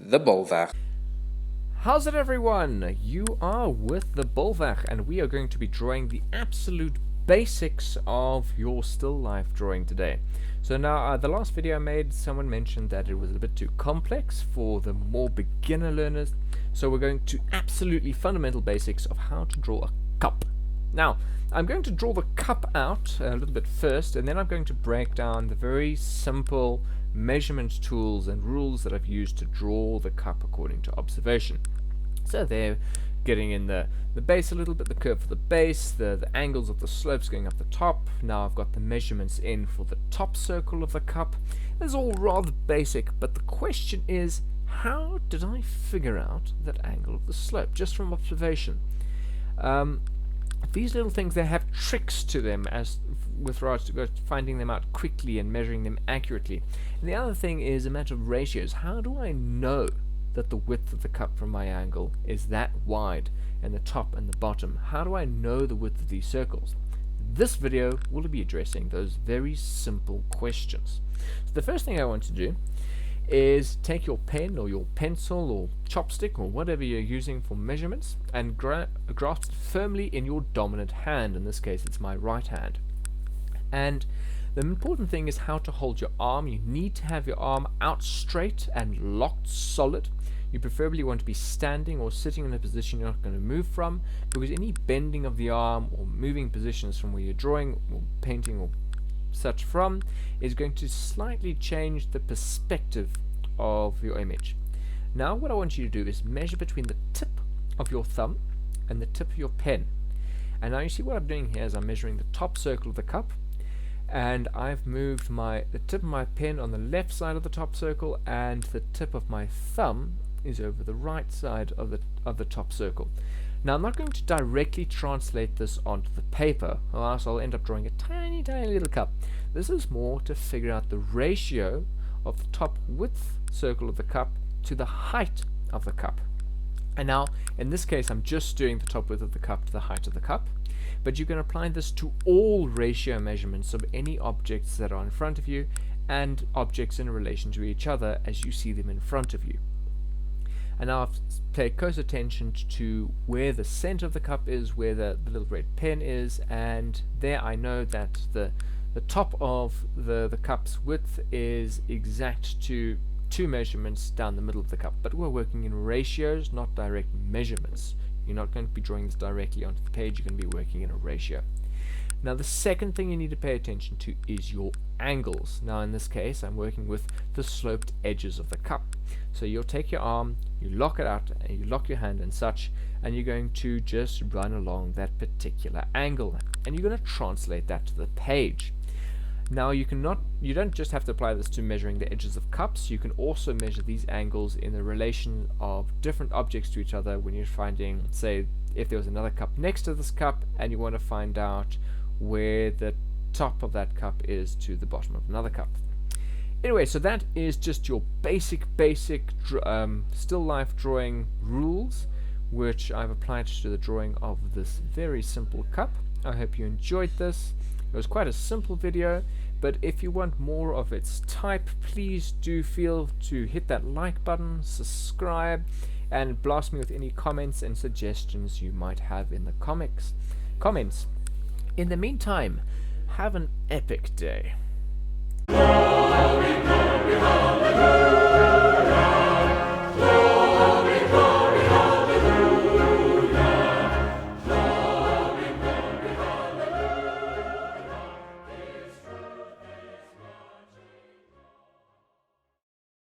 the Bollweg. How's it, everyone? You are with the Bollweg, and we are going to be drawing the absolute basics of your still life drawing today. So now, the last video I made, someone mentioned that it was a bit too complex for the more beginner learners, so we're going to absolutely fundamental basics of how to draw a cup. Now, I'm going to draw the cup out a little bit first, and then I'm going to break down the very simple measurement tools and rules that I've used to draw the cup according to observation. So they're getting in the base a little bit, the curve for the base, the angles of the slopes going up the top. Now I've got the measurements in for the top circle of the cup. It's all rather basic, but the question is, how did I figure out that angle of the slope just from observation? These little things, they have tricks to them as with regards to finding them out quickly and measuring them accurately. And the other thing is a matter of ratios. How do I know that the width of the cup from my angle is that wide, and the top and the bottom? How do I know the width of these circles? This video will be addressing those very simple questions. So the first thing I want to do is take your pen or your pencil or chopstick or whatever you're using for measurements and grasp it firmly in your dominant hand. In this case, it's my right hand. And the important thing is how to hold your arm. You need to have your arm out straight and locked solid. You preferably want to be standing or sitting in a position you're not going to move from, because any bending of the arm or moving positions from where you're drawing or painting or such from is going to slightly change the perspective of your image. Now what I want you to do is measure between the tip of your thumb and the tip of your pen. And now you see what I'm doing here is I'm measuring the top circle of the cup, and I've moved the tip of my pen on the left side of the top circle, and the tip of my thumb is over the right side of the top circle. Now I'm not going to directly translate this onto the paper, or else I'll end up drawing a tiny little cup. This is more to figure out the ratio of the top width circle of the cup to the height of the cup. And now in this case I'm just doing the top width of the cup to the height of the cup, but you can apply this to all ratio measurements of any objects that are in front of you and objects in relation to each other as you see them in front of you. And now I've paid close attention to where the center of the cup is, where the little red pen is, and there I know that the top of the cup's width is exact to 2 measurements down the middle of the cup. But we're working in ratios, not direct measurements. You're not going to be drawing this directly onto the page, you're going to be working in a ratio. Now the second thing you need to pay attention to is your angles. Now in this case I'm working with the sloped edges of the cup. So you'll take your arm, you lock it out, and you lock your hand and such, and you're going to just run along that particular angle, and you're going to translate that to the page. Now you don't just have to apply this to measuring the edges of cups, you can also measure these angles in the relation of different objects to each other when you're finding, say, if there was another cup next to this cup and you want to find out where the top of that cup is to the bottom of another cup. Anyway, so that is just your basic still life drawing rules, which I've applied to the drawing of this very simple cup. I hope you enjoyed this. It was quite a simple video, but if you want more of its type, please do feel to hit that like button, subscribe, and blast me with any comments and suggestions you might have in the comments. In the meantime, have an epic day.